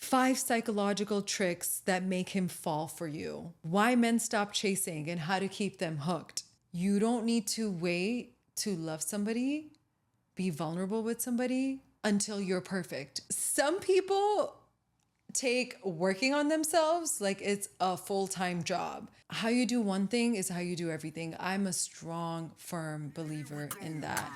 5 psychological tricks that make him fall for you, why men stop chasing, and how to keep them hooked. You don't need to wait to love somebody, be vulnerable with somebody until you're perfect. Some people take working on themselves like it's a full-time job. How you do one thing is how you do everything. I'm a strong, firm believer in that.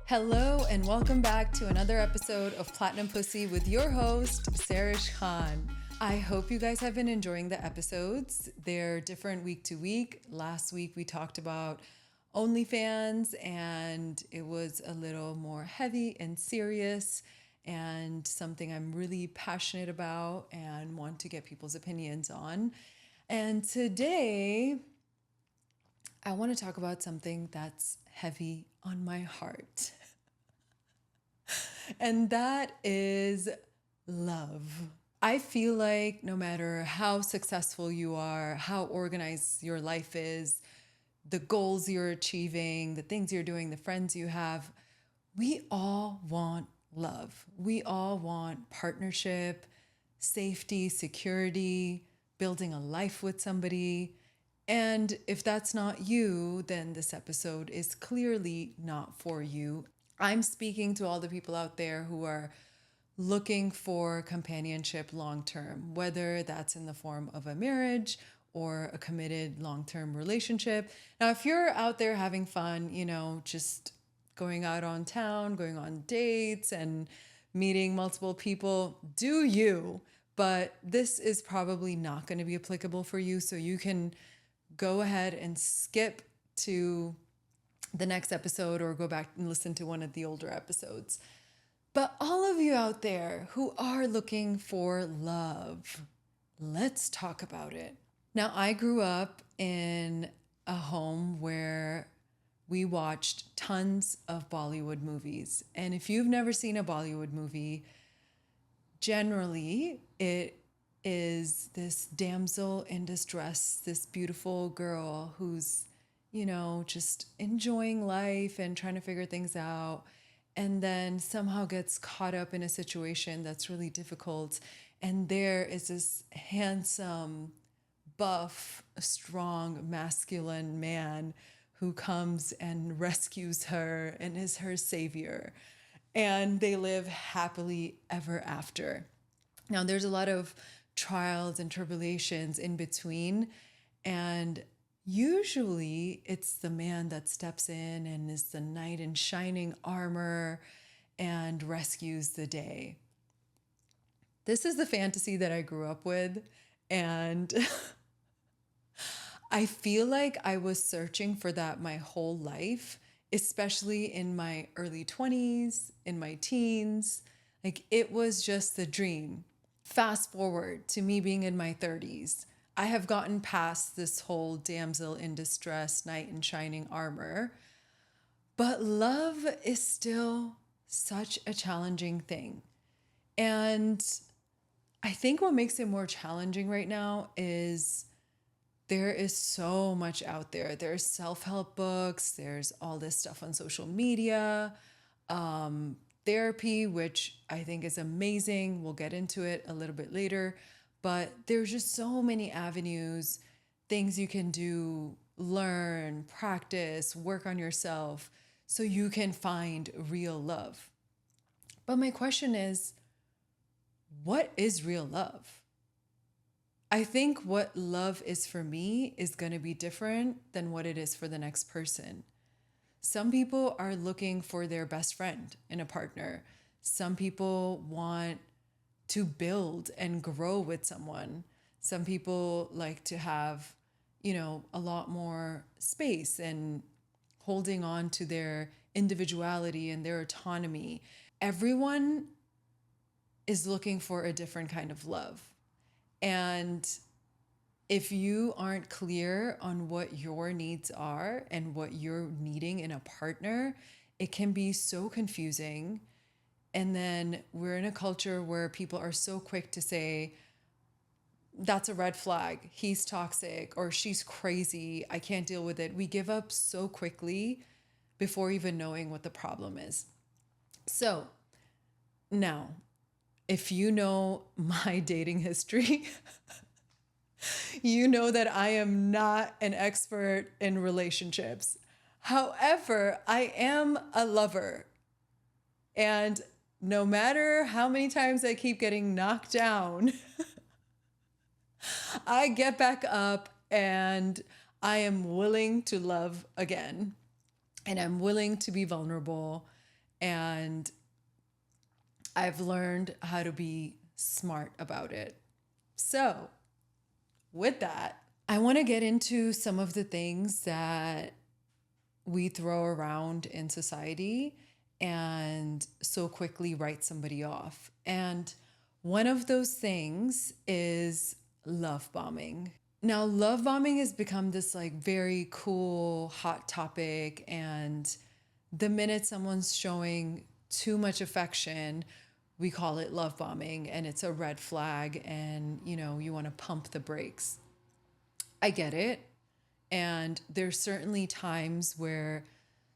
Hello and welcome back to another episode of Platinum Pussy with your host, Sarish Khan. I hope you guys have been enjoying the episodes. They're different week to week. Last week we talked about OnlyFans and it was a little more heavy and serious and something I'm really passionate about and want to get people's opinions on. And today I want to talk about something that's heavy on my heart. And that is love. I feel like no matter how successful you are, how organized your life is, the goals you're achieving, the things you're doing, the friends you have, we all want love. We all want partnership, safety, security, building a life with somebody. And if that's not you, then this episode is clearly not for you. I'm speaking to all the people out there who are looking for companionship long term, whether that's in the form of a marriage or a committed long-term relationship. Now, if you're out there having fun, just going out on town, going on dates and meeting multiple people, do you. But this is probably not going to be applicable for you. So you can go ahead and skip to the next episode or go back and listen to one of the older episodes. But all of you out there who are looking for love, let's talk about it. Now, I grew up in a home where we watched tons of Bollywood movies. And if you've never seen a Bollywood movie, generally it is this damsel in distress, this beautiful girl who's, just enjoying life and trying to figure things out, and then somehow gets caught up in a situation that's really difficult. And there is this handsome, buff, strong, masculine man who comes and rescues her and is her savior. And they live happily ever after. Now, there's a lot of trials and tribulations in between. And usually it's the man that steps in and is the knight in shining armor and rescues the day. This is the fantasy that I grew up with. And I feel like I was searching for that my whole life, especially in my early 20s, in my teens. Like, it was just the dream. Fast forward to me being in my 30s. I have gotten past this whole damsel in distress, knight in shining armor, but love is still such a challenging thing. And I think what makes it more challenging right now is there is so much out there. There's self-help books, there's all this stuff on social media, therapy, which I think is amazing. We'll get into it a little bit later. But there's just so many avenues, things you can do, learn, practice, work on yourself so you can find real love. But my question is, what is real love? I think what love is for me is going to be different than what it is for the next person. Some people are looking for their best friend in a partner. Some people want to build and grow with someone. Some people like to have, a lot more space and holding on to their individuality and their autonomy. Everyone is looking for a different kind of love. And if you aren't clear on what your needs are and what you're needing in a partner, it can be so confusing. And then we're in a culture where people are so quick to say, that's a red flag, he's toxic, or she's crazy, I can't deal with it. We give up so quickly before even knowing what the problem is. So Now, if you know my dating history, you know that I am not an expert in relationships. However, I am a lover. And no matter how many times I keep getting knocked down, I get back up and I am willing to love again. And I'm willing to be vulnerable. And I've learned how to be smart about it. So, with that, I want to get into some of the things that we throw around in society and so quickly write somebody off. And one of those things is love bombing. Now, love bombing has become this like very cool, hot topic. And the minute someone's showing too much affection, we call it love bombing and it's a red flag and you want to pump the brakes. I get it. And there's certainly times where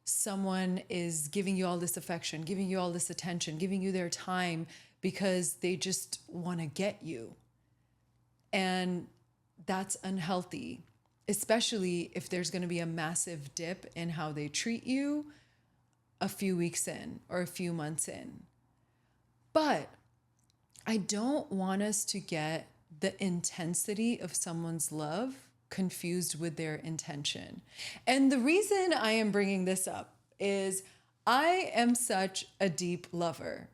someone is giving you all this affection, giving you all this attention, giving you their time because they just want to get you. And that's unhealthy, especially if there's going to be a massive dip in how they treat you a few weeks in or a few months in. But I don't want us to get the intensity of someone's love confused with their intention. And the reason I am bringing this up is I am such a deep lover.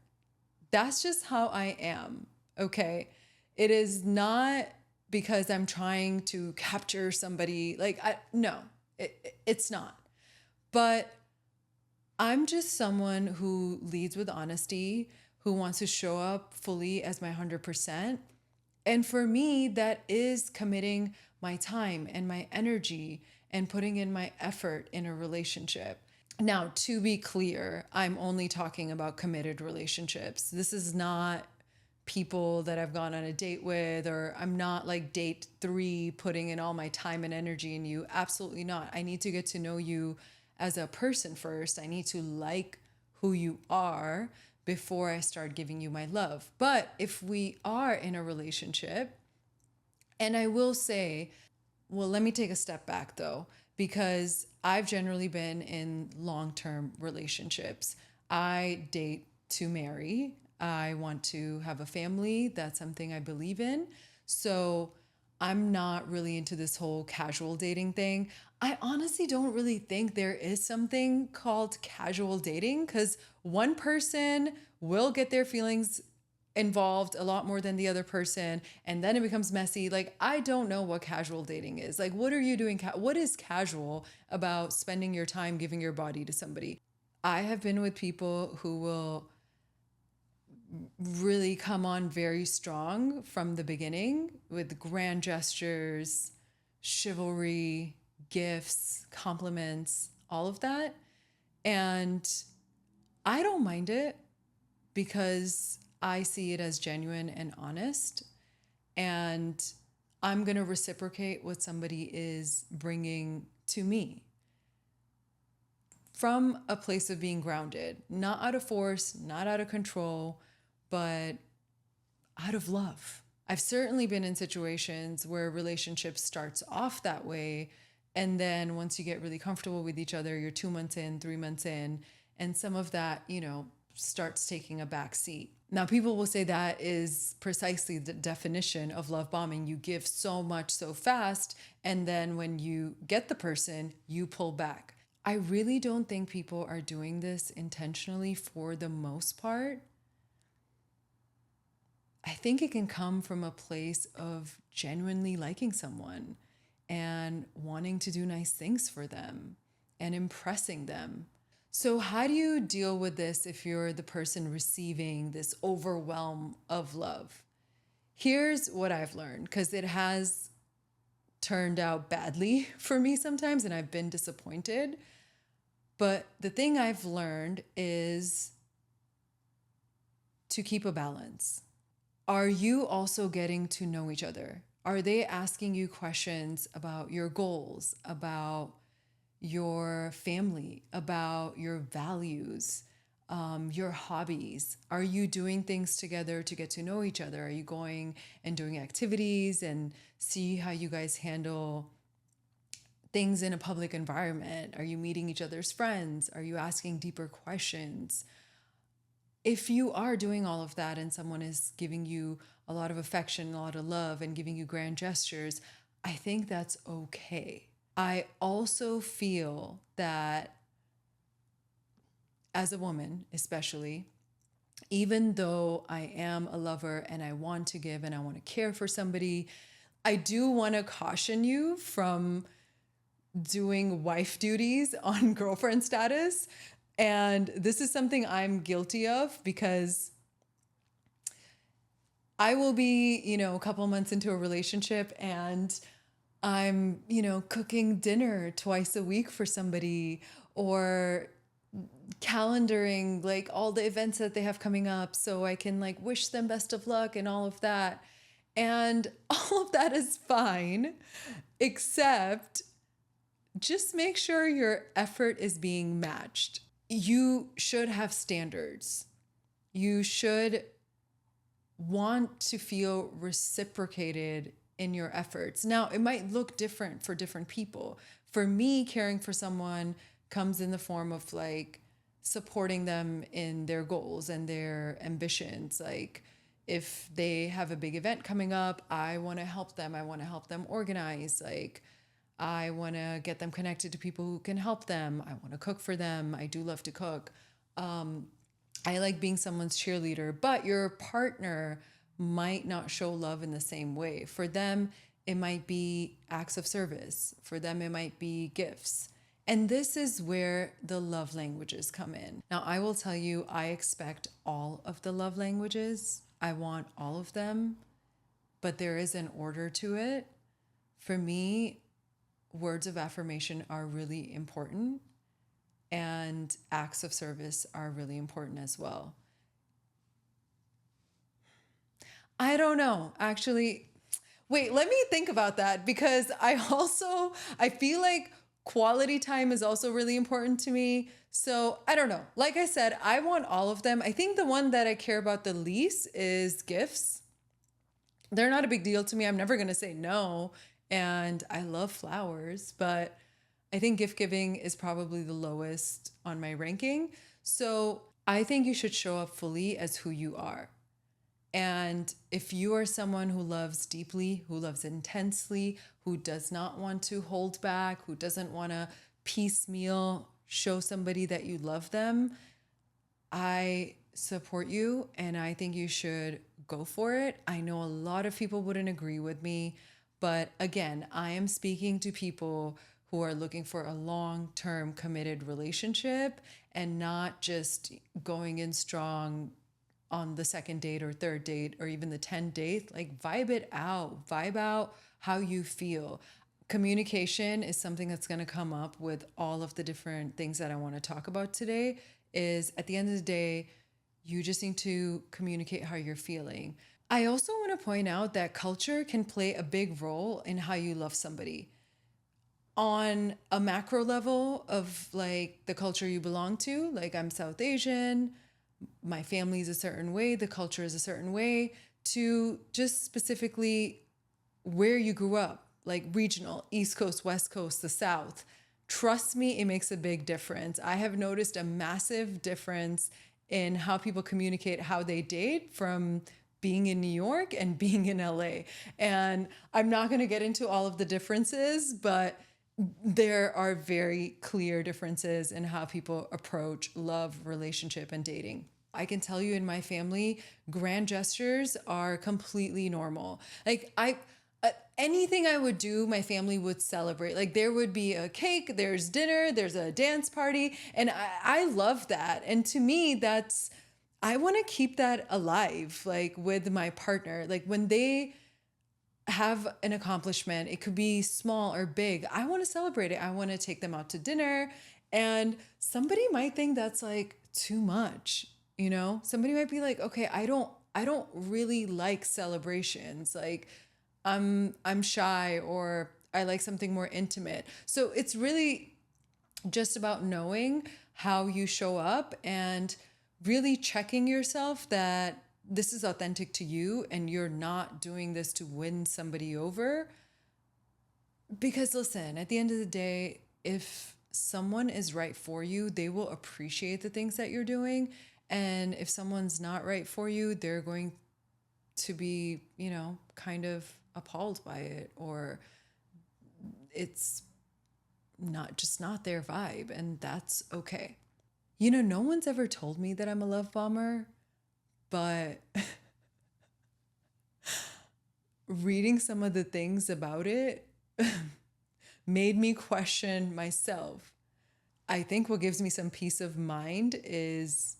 That's just how I am, okay? It is not because I'm trying to capture somebody. No, it's not. But I'm just someone who leads with honesty, who wants to show up fully as my 100%. And for me, that is committing my time and my energy and putting in my effort in a relationship. Now, to be clear, I'm only talking about committed relationships. This is not people that I've gone on a date with, or I'm not like date 3 putting in all my time and energy in you. Absolutely not. I need to get to know you as a person first. I need to like who you are before I start giving you my love. But if we are in a relationship, and I will say, well, let me take a step back though, because I've generally been in long-term relationships. I date to marry. I want to have a family. That's something I believe in. So I'm not really into this whole casual dating thing. I honestly don't really think there is something called casual dating because one person will get their feelings involved a lot more than the other person and then it becomes messy. Like, I don't know what casual dating is. Like, what are you doing? What is casual about spending your time giving your body to somebody? I have been with people who will really come on very strong from the beginning with grand gestures, chivalry, gifts, compliments, all of that. And I don't mind it because I see it as genuine and honest. And I'm going to reciprocate what somebody is bringing to me from a place of being grounded, not out of force, not out of control, but out of love. I've certainly been in situations where a relationship starts off that way. And then once you get really comfortable with each other, you're 2 months in, 3 months in, and some of that, starts taking a back seat. Now, people will say that is precisely the definition of love bombing. You give so much so fast, and then when you get the person, you pull back. I really don't think people are doing this intentionally for the most part. I think it can come from a place of genuinely liking someone and wanting to do nice things for them and impressing them. So how do you deal with this if you're the person receiving this overwhelm of love? Here's what I've learned, because it has turned out badly for me sometimes and I've been disappointed. But the thing I've learned is to keep a balance. Are you also getting to know each other? Are they asking you questions about your goals, about your family, about your values, your hobbies. Are you doing things together to get to know each other? Are you going and doing activities and see how you guys handle things in a public environment? Are you meeting each other's friends? Are you asking deeper questions? If you are doing all of that and someone is giving you a lot of affection, a lot of love, and giving you grand gestures, I think that's okay. I also feel that as a woman, especially, even though I am a lover and I want to give and I want to care for somebody, I do want to caution you from doing wife duties on girlfriend status. And this is something I'm guilty of because I will be, a couple months into a relationship and I'm, cooking dinner twice a week for somebody or calendaring like all the events that they have coming up so I can like wish them best of luck and all of that. And all of that is fine, except just make sure your effort is being matched. You should have standards. You should want to feel reciprocated in your efforts. Now, it might look different for different people. For me, caring for someone comes in the form of like supporting them in their goals and their ambitions. Like if they have a big event coming up, I want to help them. I want to help them organize. Like I want to get them connected to people who can help them. I want to cook for them. I do love to cook. I like being someone's cheerleader, but your partner might not show love in the same way. For them, it might be acts of service. For them, it might be gifts. And this is where the love languages come in. Now, I will tell you, I expect all of the love languages. I want all of them, but there is an order to it. For me, words of affirmation are really important, and acts of service are really important as well. I don't know, actually. Wait, let me think about that because I feel like quality time is also really important to me. So I don't know. Like I said, I want all of them. I think the one that I care about the least is gifts. They're not a big deal to me. I'm never going to say no. And I love flowers, but I think gift giving is probably the lowest on my ranking. So I think you should show up fully as who you are. And if you are someone who loves deeply, who loves intensely, who does not want to hold back, who doesn't want to piecemeal show somebody that you love them, I support you and I think you should go for it. I know a lot of people wouldn't agree with me, but again, I am speaking to people who are looking for a long-term committed relationship and not just going in strong on the second date or third date or even the 10th date. Like vibe out how you feel. Communication is something that's going to come up with all of the different things that I want to talk about today. Is at the end of the day, you just need to communicate how you're feeling. I also want to point out that culture can play a big role in how you love somebody. On a macro level of like the culture you belong to, like I'm South Asian, my family is a certain way, the culture is a certain way, to just specifically where you grew up, like regional, East Coast, West Coast, the South. Trust me, it makes a big difference. I have noticed a massive difference in how people communicate, how they date from being in New York and being in LA. And I'm not going to get into all of the differences, but there are very clear differences in how people approach love, relationship, and dating. I can tell you in my family, grand gestures are completely normal. Like anything I would do, my family would celebrate. Like there would be a cake, there's dinner, there's a dance party. And I love that. And to me, I want to keep that alive, like with my partner. Like when they have an accomplishment, it could be small or big, I want to celebrate it. I want to take them out to dinner. And somebody might think that's like too much, Somebody might be like, okay, I don't really like celebrations. Like I'm shy or I like something more intimate. So it's really just about knowing how you show up and really checking yourself that this is authentic to you and you're not doing this to win somebody over. Because listen, at the end of the day, if someone is right for you, they will appreciate the things that you're doing. And if someone's not right for you, they're going to be, kind of appalled by it, or it's not their vibe, and that's okay. No one's ever told me that I'm a love bomber, but reading some of the things about it made me question myself. I think what gives me some peace of mind is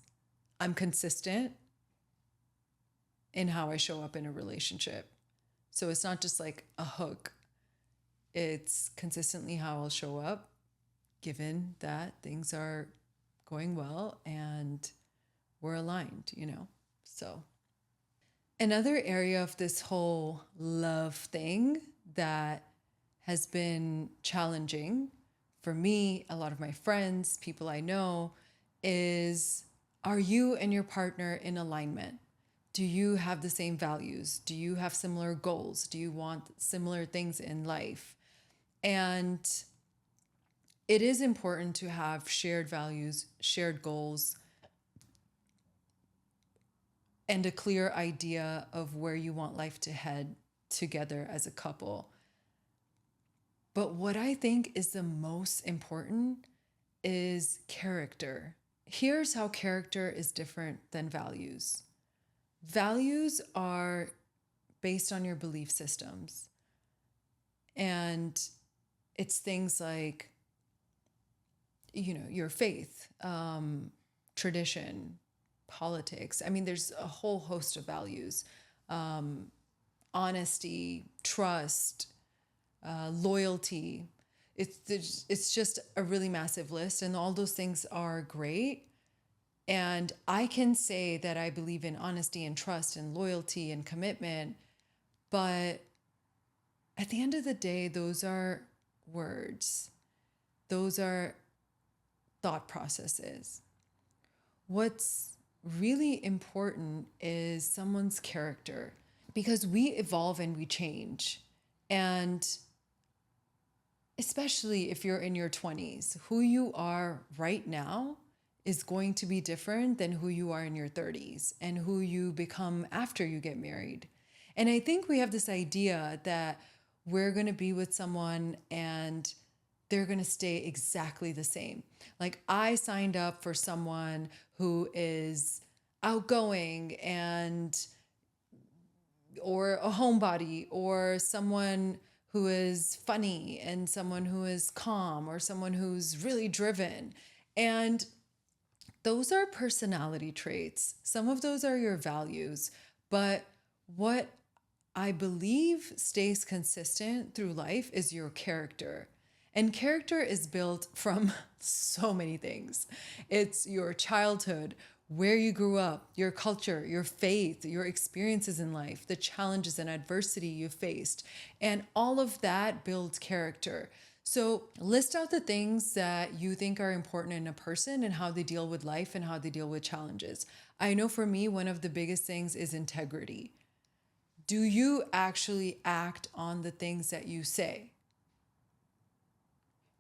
I'm consistent in how I show up in a relationship. So it's not just like a hook, it's consistently how I'll show up given that things are going well and we're aligned. So another area of this whole love thing that has been challenging for me, a lot of my friends, people I know, is, are you and your partner in alignment? Do you have the same values? Do you have similar goals? Do you want similar things in life? And it is important to have shared values, shared goals, and a clear idea of where you want life to head together as a couple. But what I think is the most important is character. Here's how character is different than values. Values are based on your belief systems. And it's things like, your faith, tradition, politics. I mean, there's a whole host of values. Honesty, trust, loyalty. It's just a really massive list, and all those things are great. And I can say that I believe in honesty and trust and loyalty and commitment, but at the end of the day, those are words. Those are thought processes. What's really important is someone's character, because we evolve and we change. And especially if you're in your 20s, who you are right now is going to be different than who you are in your 30s and who you become after you get married. And I think we have this idea that we're going to be with someone and they're going to stay exactly the same. Like, I signed up for someone who is outgoing or a homebody, or someone who is funny, and someone who is calm, or someone who's really driven. And those are personality traits. Some of those are your values. But what I believe stays consistent through life is your character. And character is built from so many things. It's your childhood, where you grew up, your culture, your faith, your experiences in life, the challenges and adversity you faced. And all of that builds character. So list out the things that you think are important in a person and how they deal with life and how they deal with challenges. I know for me, one of the biggest things is integrity. Do you actually act on the things that you say?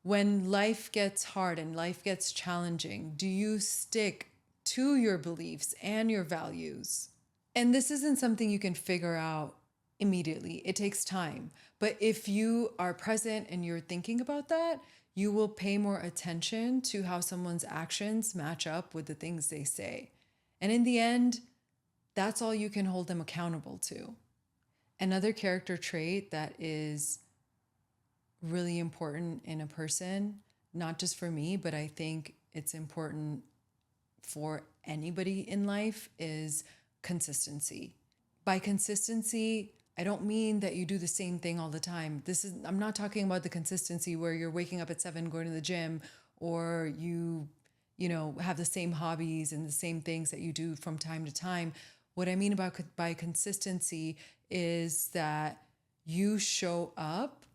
When life gets hard and life gets challenging, do you stick to your beliefs and your values? And this isn't something you can figure out immediately. It takes time. But if you are present and you're thinking about that, you will pay more attention to how someone's actions match up with the things they say. And in the end, that's all you can hold them accountable to. Another character trait that is really important in a person, not just for me, but I think it's important for anybody in life, is consistency. By consistency, I don't mean that you do the same thing all the time. I'm not talking about the consistency where you're waking up at 7, going to the gym, or you have the same hobbies and the same things that you do from time to time. What I mean about by consistency is that you show up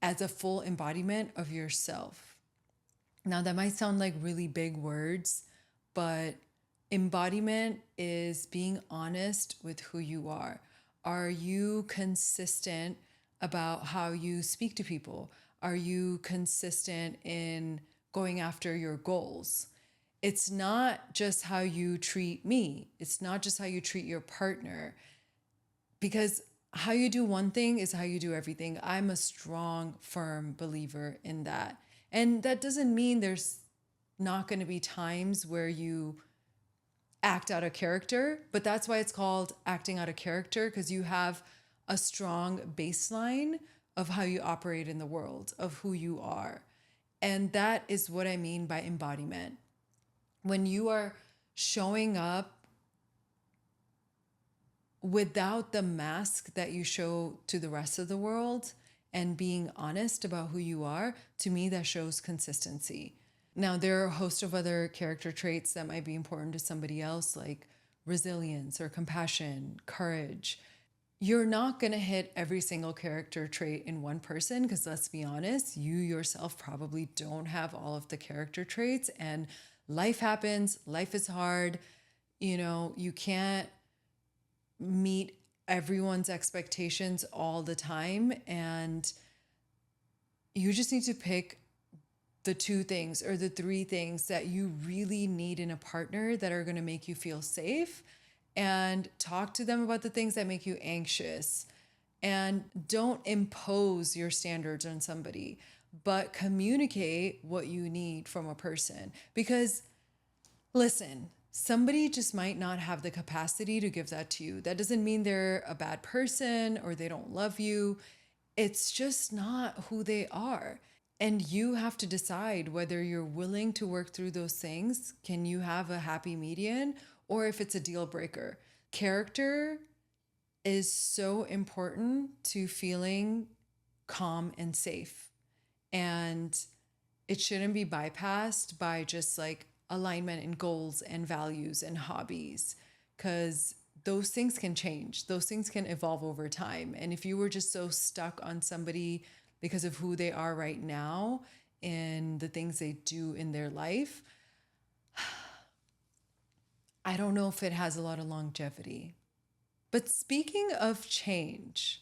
as a full embodiment of yourself. Now, that might sound like really big words, but embodiment is being honest with who you are. Are you consistent about how you speak to people? Are you consistent in going after your goals? It's not just how you treat me. It's not just how you treat your partner, because how you do one thing is how you do everything. I'm a strong, firm believer in that. And that doesn't mean there's not going to be times where you act out of character, but that's why it's called acting out of character, because you have a strong baseline of how you operate in the world, of who you are. And that is what I mean by embodiment. When you are showing up without the mask that you show to the rest of the world and being honest about who you are, to me, that shows consistency. Now, there are a host of other character traits that might be important to somebody else, like resilience or compassion, courage. You're not going to hit every single character trait in one person, because let's be honest, you yourself probably don't have all of the character traits, and life happens, life is hard. You can't meet everyone's expectations all the time, and you just need to pick the 2 things or the 3 things that you really need in a partner that are going to make you feel safe, and talk to them about the things that make you anxious. And don't impose your standards on somebody, but communicate what you need from a person. Because listen, somebody just might not have the capacity to give that to you. That doesn't mean they're a bad person or they don't love you. It's just not who they are. And you have to decide whether you're willing to work through those things. Can you have a happy median, or if it's a deal breaker? Character is so important to feeling calm and safe. And it shouldn't be bypassed by just like alignment and goals and values and hobbies, because those things can change. Those things can evolve over time. And if you were just so stuck on somebody because of who they are right now and the things they do in their life, I don't know if it has a lot of longevity. But speaking of change,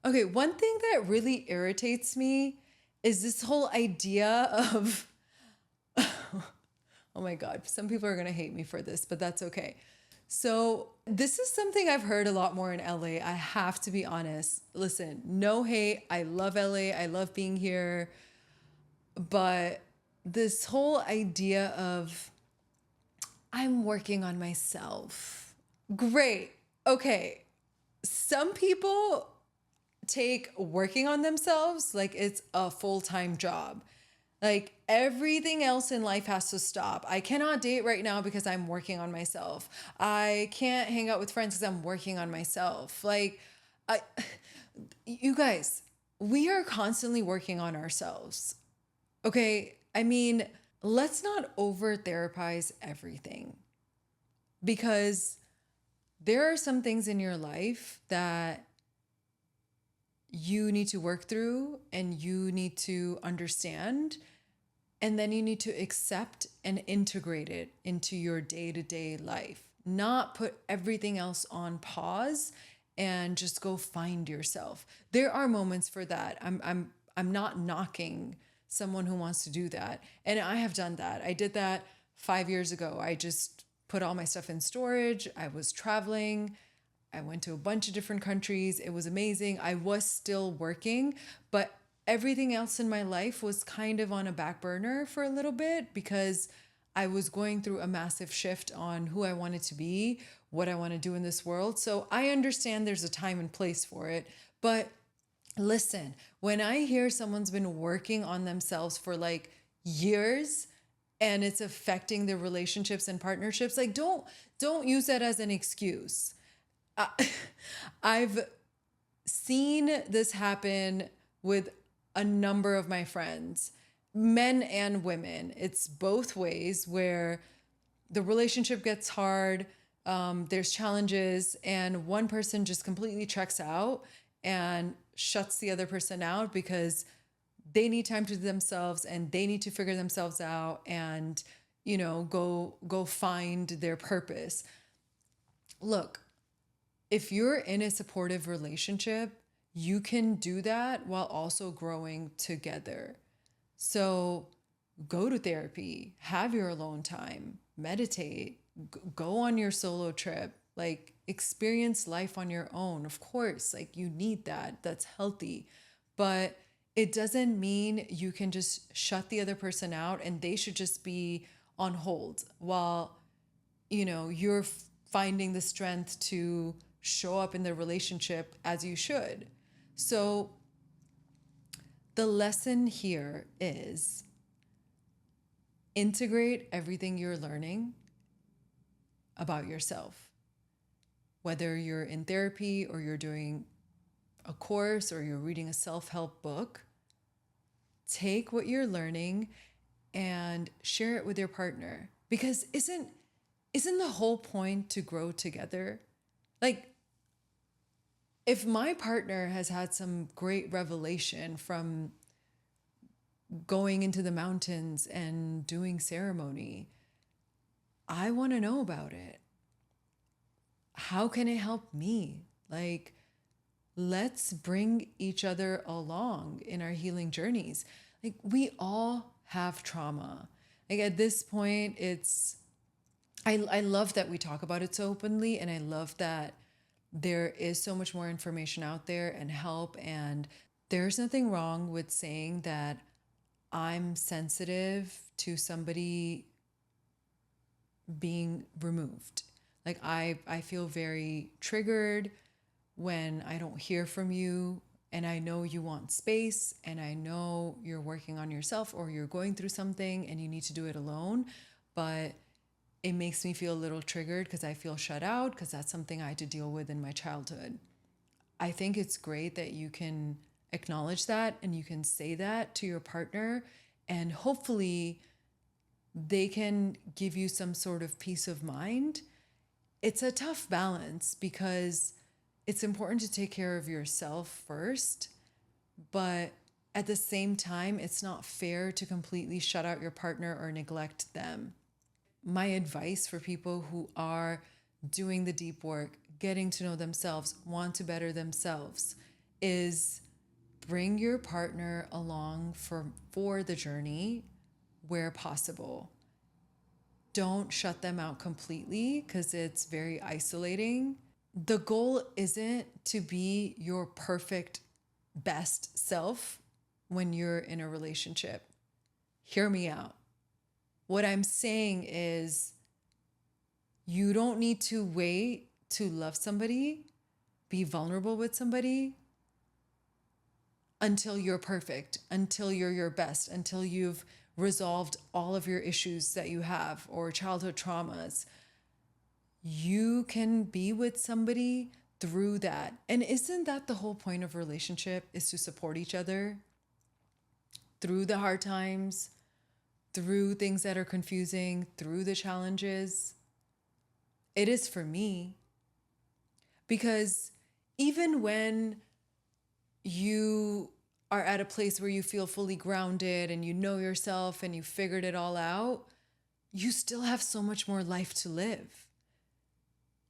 okay, one thing that really irritates me is this whole idea of, oh my God, some people are going to hate me for this, but that's okay. So this is something I've heard a lot more in LA. I have to be honest. Listen, no hate. I love LA. I love being here. But this whole idea of, I'm working on myself. Great. Okay. Some people take working on themselves like it's a full-time job. Like everything else in life has to stop. I cannot date right now because I'm working on myself. I can't hang out with friends because I'm working on myself. You guys, we are constantly working on ourselves. Okay. I mean, let's not over therapize everything, because there are some things in your life that you need to work through and you need to understand, and then you need to accept and integrate it into your day-to-day life, not put everything else on pause and just go find yourself. There are moments for that. I'm not knocking someone who wants to do that. And I have done that. I did that 5 years ago. I just put all my stuff in storage. I was traveling. I went to a bunch of different countries. It was amazing. I was still working, but everything else in my life was kind of on a back burner for a little bit, because I was going through a massive shift on who I wanted to be, what I want to do in this world. So I understand there's a time and place for it. But listen, when I hear someone's been working on themselves for like years and it's affecting their relationships and partnerships, like don't use that as an excuse. I've seen this happen with a number of my friends, men and women. It's both ways, where the relationship gets hard, there's challenges, and one person just completely checks out and shuts the other person out because they need time to themselves and they need to figure themselves out. And go find their purpose. Look, if you're in a supportive relationship, you can do that while also growing together. So go to therapy, have your alone time, meditate, go on your solo trip, like experience life on your own. Of course, like you need that. That's healthy. But it doesn't mean you can just shut the other person out and they should just be on hold while, you're finding the strength to show up in the relationship as you should. So the lesson here is integrate everything you're learning about yourself. Whether you're in therapy or you're doing a course or you're reading a self-help book, take what you're learning and share it with your partner. Because isn't the whole point to grow together? Like, if my partner has had some great revelation from going into the mountains and doing ceremony, I want to know about it. How can it help me? Like, let's bring each other along in our healing journeys. Like, we all have trauma. Like, at this point, I love that we talk about it so openly, and I love that there is so much more information out there and help. And there's nothing wrong with saying that I'm sensitive to somebody being removed. Like I feel very triggered when I don't hear from you, and I know you want space, and I know you're working on yourself or you're going through something and you need to do it alone. But it makes me feel a little triggered because I feel shut out because that's something I had to deal with in my childhood. I think it's great that you can acknowledge that and you can say that to your partner, and hopefully they can give you some sort of peace of mind. It's a tough balance because it's important to take care of yourself first, but at the same time, it's not fair to completely shut out your partner or neglect them. My advice for people who are doing the deep work, getting to know themselves, want to better themselves, is bring your partner along for the journey where possible. Don't shut them out completely because it's very isolating. The goal isn't to be your perfect best self when you're in a relationship. Hear me out. What I'm saying is you don't need to wait to love somebody, be vulnerable with somebody until you're perfect, until you're your best, until you've resolved all of your issues that you have or childhood traumas. You can be with somebody through that. And isn't that the whole point of a relationship, is to support each other through the hard times, through things that are confusing, through the challenges? It is for me. Because even when you are at a place where you feel fully grounded and you know yourself and you figured it all out, you still have so much more life to live.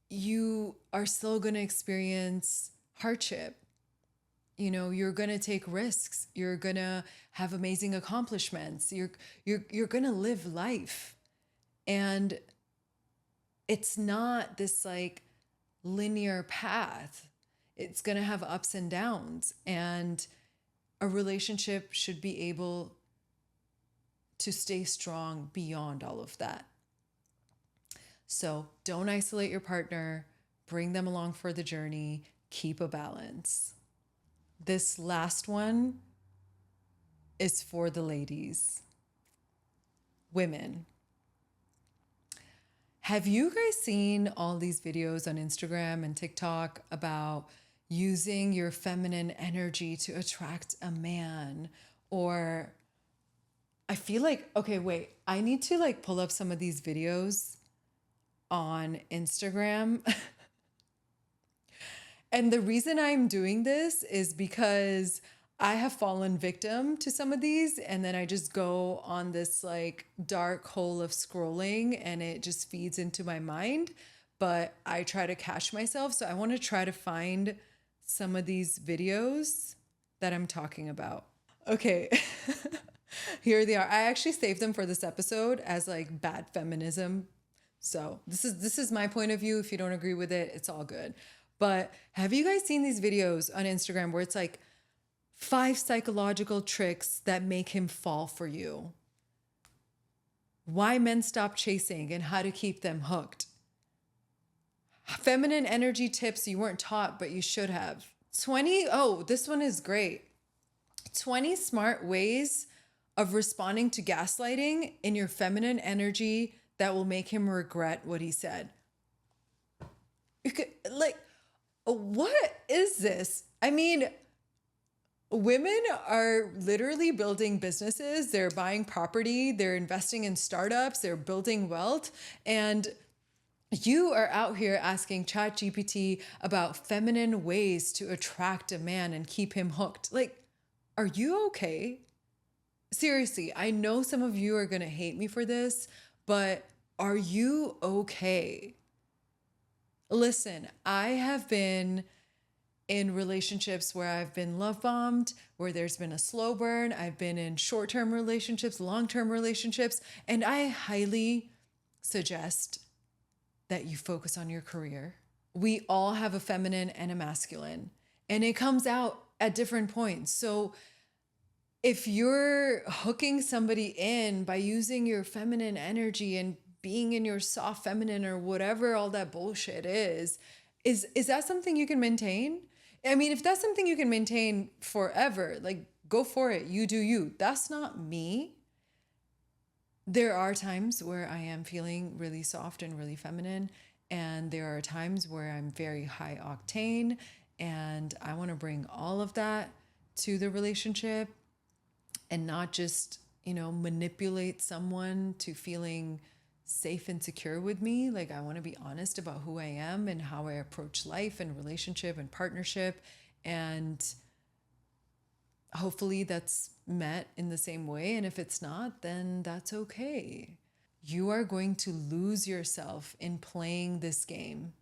You are still going to experience hardship. You're going to take risks. You're going to have amazing accomplishments. You're going to live life. And it's not this like linear path. It's going to have ups and downs. And a relationship should be able to stay strong beyond all of that. So don't isolate your partner, bring them along for the journey, keep a balance. This last one is for the ladies. Women. Have you guys seen all these videos on Instagram and TikTok about using your feminine energy to attract a man? Or I feel like, okay, wait, I need to like pull up some of these videos on Instagram. And the reason I'm doing this is because I have fallen victim to some of these, and then I just go on this like dark hole of scrolling and it just feeds into my mind. But I try to catch myself. So I want to try to find some of these videos that I'm talking about. Okay. Here they are. I actually saved them for this episode as like bad feminism. So this is my point of view. If you don't agree with it, it's all good. But have you guys seen these videos on Instagram where it's like 5 psychological tricks that make him fall for you? Why men stop chasing and how to keep them hooked. Feminine energy tips you weren't taught, but you should have. This one is great. 20 smart ways of responding to gaslighting in your feminine energy that will make him regret what he said. You could, like, what is this? I mean, women are literally building businesses. They're buying property. They're investing in startups. They're building wealth. And you are out here asking ChatGPT about feminine ways to attract a man and keep him hooked. Like, are you okay? Seriously, I know some of you are going to hate me for this, but are you okay? Listen, I have been in relationships where I've been love bombed, where there's been a slow burn. I've been in short-term relationships, long-term relationships, and I highly suggest that you focus on your career. We all have a feminine and a masculine, and it comes out at different points. So if you're hooking somebody in by using your feminine energy and being in your soft feminine or whatever all that bullshit is that something you can maintain? I mean, if that's something you can maintain forever, like go for it. You do you. That's not me. There are times where I am feeling really soft and really feminine, and there are times where I'm very high octane, and I want to bring all of that to the relationship and not just, manipulate someone to feeling safe and secure with me. Like, I want to be honest about who I am and how I approach life and relationship and partnership. And hopefully that's met in the same way. And if it's not, then that's okay. You are going to lose yourself in playing this game.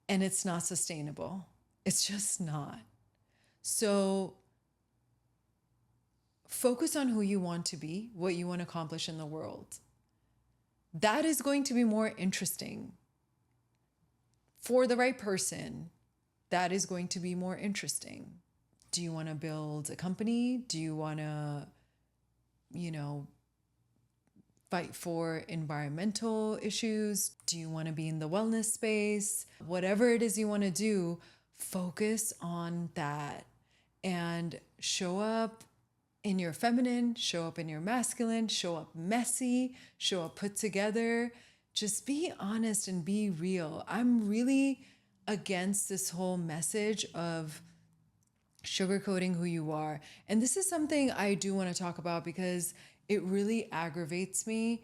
And it's not sustainable. It's just not. So focus on who you want to be, what you want to accomplish in the world. That is going to be more interesting. For the right person, that is going to be more interesting. Do you want to build a company? Do you want to, fight for environmental issues? Do you want to be in the wellness space? Whatever it is you want to do, focus on that and show up in your feminine, show up in your masculine, show up messy, show up put together. Just be honest and be real. I'm really against this whole message of sugarcoating who you are. And this is something I do want to talk about because it really aggravates me,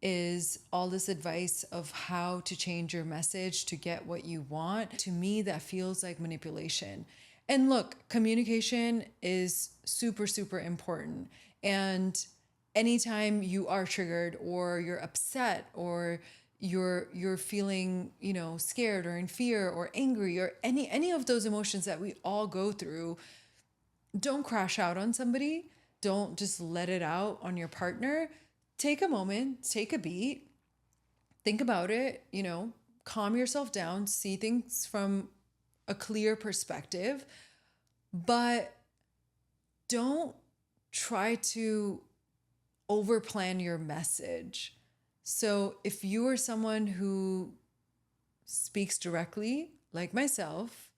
is all this advice of how to change your message to get what you want. To me, that feels like manipulation. And look, communication is super, super important. And anytime you are triggered or you're upset or you're feeling, scared or in fear or angry or any of those emotions that we all go through, don't crash out on somebody. Don't just let it out on your partner. Take a moment, take a beat, think about it, calm yourself down, see things from a clear perspective, but don't try to overplan your message. So if you are someone who speaks directly, like myself,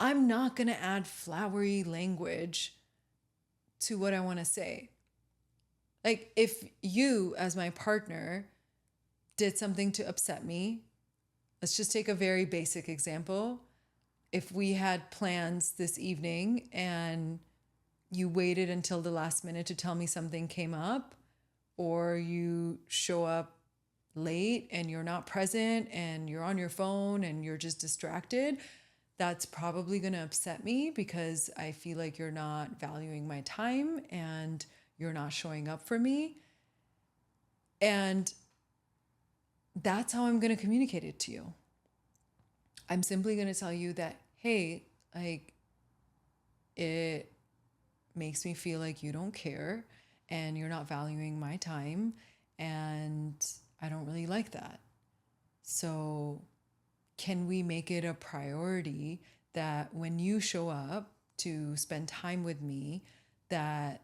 I'm not going to add flowery language to what I want to say. Like, if you, as my partner, did something to upset me, let's just take a very basic example. If we had plans this evening and you waited until the last minute to tell me something came up, or you show up late and you're not present and you're on your phone and you're just distracted, That's probably going to upset me because I feel like you're not valuing my time and you're not showing up for me. And that's how I'm going to communicate it to you. I'm simply going to tell you that, hey, like, it makes me feel like you don't care and you're not valuing my time. And I don't really like that. So, can we make it a priority that when you show up to spend time with me, that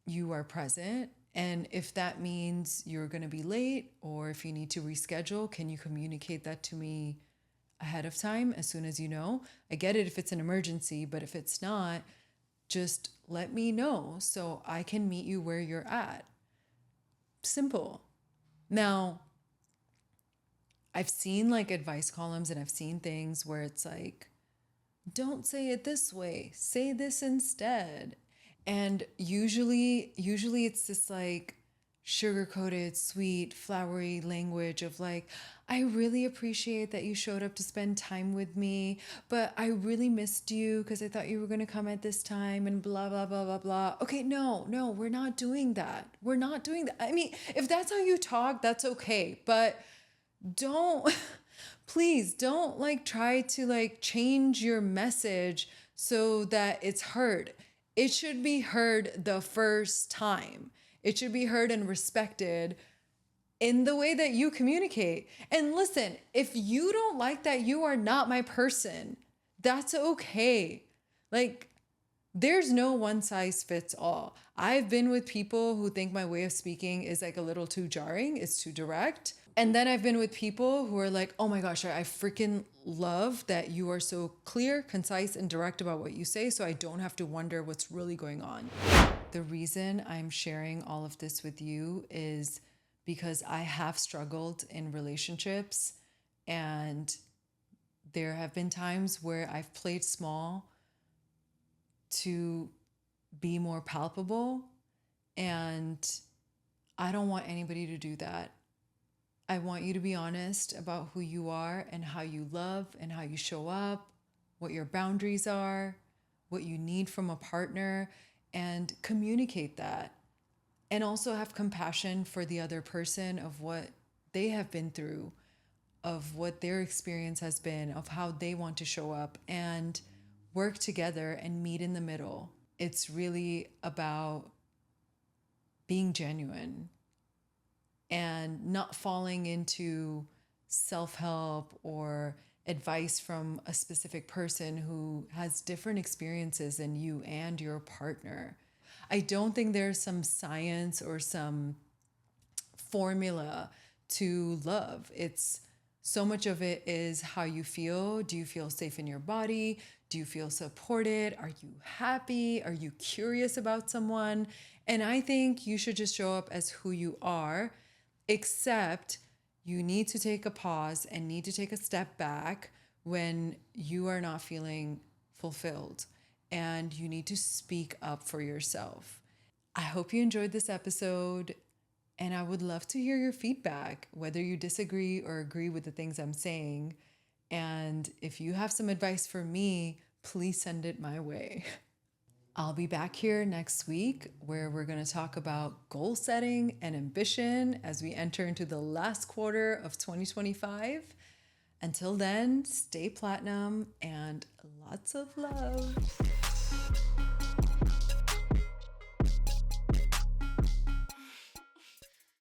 you are present? And if that means you're going to be late or if you need to reschedule, can you communicate that to me ahead of time as soon as you know? I get it if it's an emergency, but if it's not, just let me know so I can meet you where you're at. Simple. Now, I've seen like advice columns and I've seen things where it's like, don't say it this way, say this instead. And usually it's this like sugar-coated, sweet, flowery language of like, I really appreciate that you showed up to spend time with me, but I really missed you because I thought you were going to come at this time and blah, blah, blah, blah, blah. Okay, no, we're not doing that. We're not doing that. I mean, if that's how you talk, that's okay. But don't, please don't like try to like change your message so that it's heard. It should be heard the first time. It should be heard and respected in the way that you communicate. And listen, if you don't like that, you are not my person. That's okay. Like, there's no one size fits all. I've been with people who think my way of speaking is like a little too jarring, it's too direct. And then I've been with people who are like, oh my gosh, I freaking love that you are so clear, concise, and direct about what you say, so I don't have to wonder what's really going on. The reason I'm sharing all of this with you is because I have struggled in relationships, and there have been times where I've played small to be more palpable, and I don't want anybody to do that. I want you to be honest about who you are and how you love and how you show up, what your boundaries are, what you need from a partner, and communicate that. And also have compassion for the other person of what they have been through, of what their experience has been, of how they want to show up, and work together and meet in the middle. It's really about being genuine and not falling into self-help or advice from a specific person who has different experiences than you and your partner. I don't think there's some science or some formula to love. It's so much of it is how you feel. Do you feel safe in your body? Do you feel supported? Are you happy? Are you curious about someone? And I think you should just show up as who you are, except you need to take a pause and need to take a step back when you are not feeling fulfilled, and you need to speak up for yourself. I hope you enjoyed this episode, and I would love to hear your feedback, whether you disagree or agree with the things I'm saying. And if you have some advice for me, please send it my way. I'll be back here next week where we're going to talk about goal setting and ambition as we enter into the last quarter of 2025. Until then, stay platinum and lots of love.